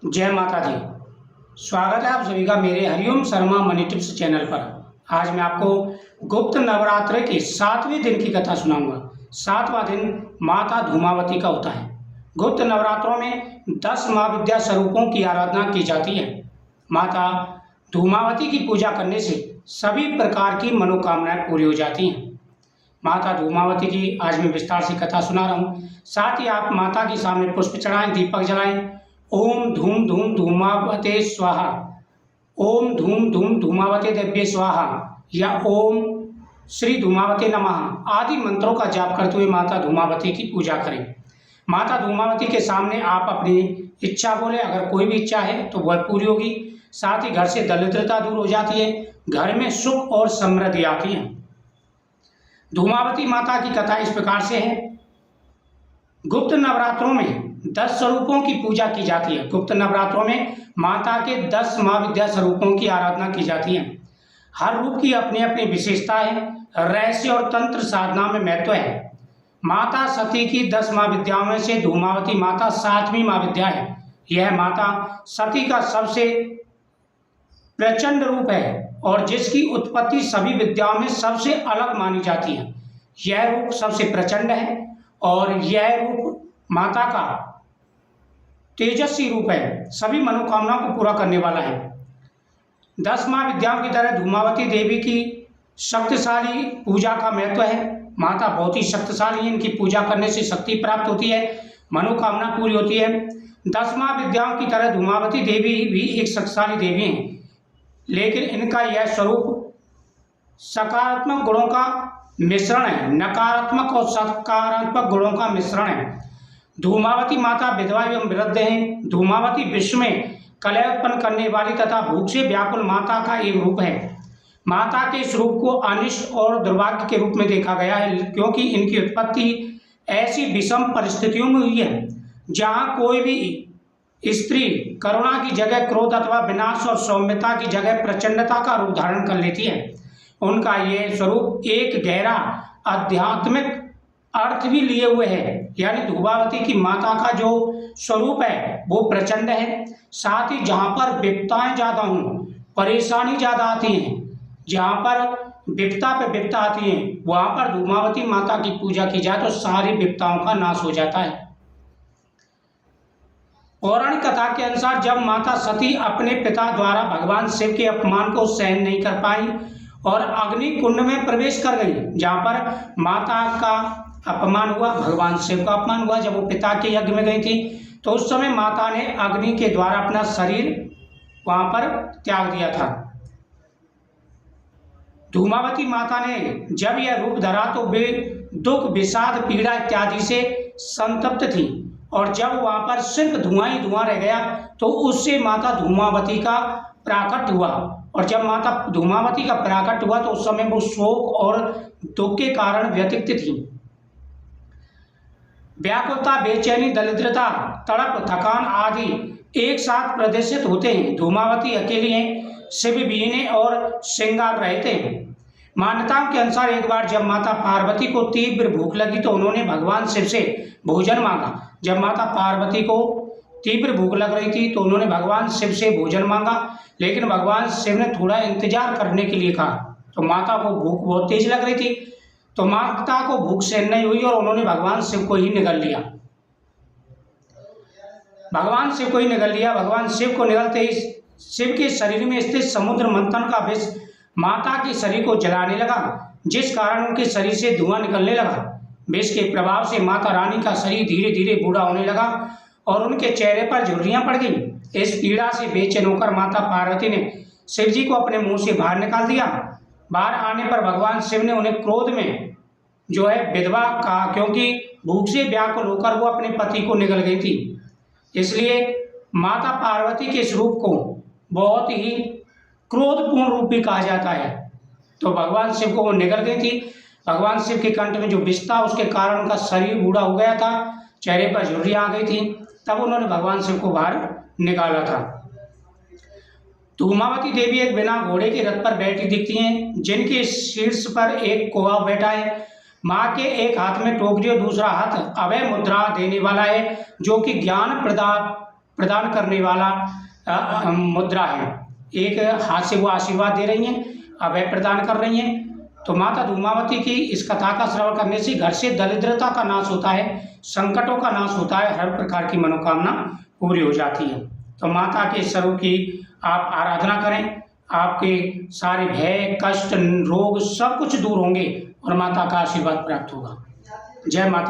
जय माता दी। स्वागत है आप सभी का मेरे Hariom Sharma money tips channel पर। आज मैं आपको गुप्त नवरात्र के 7वें दिन की कथा सुनाऊंगा। 7वां दिन माता धूमावती का होता है। गुप्त नवरात्रों में 10 माँ विद्या स्वरूपों की आराधना की जाती है। माता धूमावती की पूजा करने से सभी प्रकार की मनोकामनाएं पूरी हो जाती हैं। माता धूमावती की आज मैं विस्तार से कथा सुना रहा हूँ। साथ ही आप माता के सामने पुष्प चढ़ाएं, दीपक जलाएं। ओम धूम धूम धूमावते स्वाहा, ओम धूम धूम धूमावते देव्ये स्वाहा या ओम श्री धूमावते नमः आदि मंत्रों का जाप करते हुए माता धूमावती की पूजा करें। माता धूमावती के सामने आप अपनी इच्छा बोले, अगर कोई भी इच्छा है तो वह पूरी होगी। साथ ही घर से दरिद्रता दूर हो जाती है, घर में सुख और समृद्धि आती है। धूमावती माता की कथा इस प्रकार से है। गुप्त नवरात्रों में 10 स्वरूपों की पूजा की जाती है। गुप्त नवरात्रों में माता के 10 माँ विद्या स्वरूपों की आराधना की जाती है। हर रूप की अपनी अपनी विशेषता है, रहस्य और तंत्र साधना में महत्व है। माता सती की 10 माँ विद्याओं में से धूमावती माता 7वीं माँ विद्या है। यह माता सती का सबसे प्रचंड रूप है और जिसकी उत्पत्ति सभी विद्याओं में सबसे अलग मानी जाती है। यह रूप सबसे प्रचंड है और यह रूप माता का तेजस्वी रूप है, सभी मनोकामनाओं को पूरा करने वाला है। 10 माँ विद्याओं की तरह धूमावती देवी की शक्तिशाली पूजा का महत्व है। माता बहुत ही शक्तिशाली है, इनकी पूजा करने से शक्ति प्राप्त होती है, मनोकामना पूरी होती है। 10 माँ विद्याओं की तरह धूमावती देवी भी एक शक्तिशाली देवी है, लेकिन इनका यह स्वरूप सकारात्मक गुणों का मिश्रण है, नकारात्मक और सकारात्मक गुणों का मिश्रण है। धूमावती माता विधवा एवं वृद्ध हैं। धूमावती विश्व में कलह उत्पन्न करने वाली तथा भूख से व्याकुल माता का एक रूप है। माता के इस रूप को अनिष्ट और दुर्भाग्य के रूप में देखा गया है, क्योंकि इनकी उत्पत्ति ऐसी विषम परिस्थितियों में हुई है जहाँ कोई भी स्त्री करुणा की जगह क्रोध अथवा विनाश और सौम्यता की जगह प्रचंडता का रूप धारण कर लेती है। उनका ये स्वरूप एक गहरा आध्यात्मिक अर्थ भी लिए हुए है, यानी धूमावती की माता का जो स्वरूप है वो प्रचंड है। साथ ही जहाँ पर विपत्ताएं ज़्यादा हों, परेशानी ज़्यादा आती हैं, जहाँ पर विपत्ता पे विपत्ता आती है, वहाँ पर धूमावती माता की पूजा की जाए तो सारी विपत्ताओं का नाश हो जाता है। पौराणिक कथा के अनुसार जब माता सती अपने पिता द्वारा भगवान शिव के अपमान को सहन नहीं कर पाई और अग्नि कुंड में प्रवेश कर गई, जहाँ पर माता का अपमान हुआ, भगवान शिव का अपमान हुआ। जब वो पिता के यज्ञ में गई थी तो उस समय माता ने अग्नि के द्वारा अपना शरीर वहाँ पर त्याग दिया था। धूमावती माता ने जब यह रूप धरा तो वे दुख, विषाद, पीड़ा इत्यादि से संतप्त थी और जब वहाँ पर सिर्फ धुआं ही धुआं रह गया तो उससे माता धूमावती का प्राकट हुआ। और जब माता धूमावती का प्राकट हुआ तो उस समय वो शोक और दुख के कारण व्यथित थी। व्याकुलता, बेचैनी, दरिद्रता, तड़प, थकान आदि एक साथ प्रदर्शित होते हैं। धूमावती अकेली हैं, शिव विहीन हैं और श्रृंगार रहते हैं। मान्यताओं के अनुसार एक बार जब माता पार्वती को तीव्र भूख लगी तो उन्होंने भगवान शिव से भोजन मांगा। जब माता पार्वती को तीव्र भूख लग रही थी तो उन्होंने भगवान शिव से भोजन मांगा, लेकिन भगवान शिव ने थोड़ा इंतजार करने के लिए कहा। तो माता को भूख बहुत तेज लग रही थी, तो माता को भूख सहन नहीं हुई और उन्होंने भगवान शिव को ही निगल लिया। भगवान शिव को ही निगल लिया। भगवान शिव को निगलते ही शिव के शरीर में स्थित समुद्र मंथन का विष माता के शरीर को जलाने लगा, जिस कारण उनके शरीर से धुआं निकलने लगा। विष के प्रभाव से माता रानी का शरीर धीरे धीरे बूढ़ा होने लगा और उनके चेहरे पर झुर्रियां पड़ गईं। इस पीड़ा से बेचैन होकर माता पार्वती ने शिव जी को अपने मुंह से बाहर निकाल दिया। बाहर आने पर भगवान शिव ने उन्हें क्रोध में जो है विधवा कहा, क्योंकि भूख से व्याकुल होकर वो अपने पति को निगल गई थी। इसलिए माता पार्वती के स्वरूप को बहुत ही क्रोधपूर्ण रूप भी कहा जाता है। तो भगवान शिव को वो निगल गई थी। भगवान शिव के कंठ में जो विष था उसके कारण उनका शरीर बूढ़ा हो गया था, चेहरे पर झुर्रियां आ गई थी, तब उन्होंने भगवान शिव को बाहर निकाला था। धूमावती देवी एक बिना घोड़े के रथ पर बैठी दिखती हैं, जिनके शीर्ष पर एक कौवा बैठा है। माँ के एक हाथ में टोकरी और दूसरा हाथ अभय मुद्रा देने वाला है, जो कि ज्ञान प्रदान प्रदान करने वाला मुद्रा है। एक हाथ से वो आशीर्वाद दे रही हैं, अभय प्रदान कर रही हैं। तो माता धूमावती की इस कथा का श्रवण करने से घर से दरिद्रता का नाश होता है, संकटों का नाश होता है, हर प्रकार की मनोकामना पूरी हो जाती है। तो माता के स्वरूप की आप आराधना करें, आपके सारे भय, कष्ट, रोग सब कुछ दूर होंगे और माता का आशीर्वाद प्राप्त होगा। जय माता।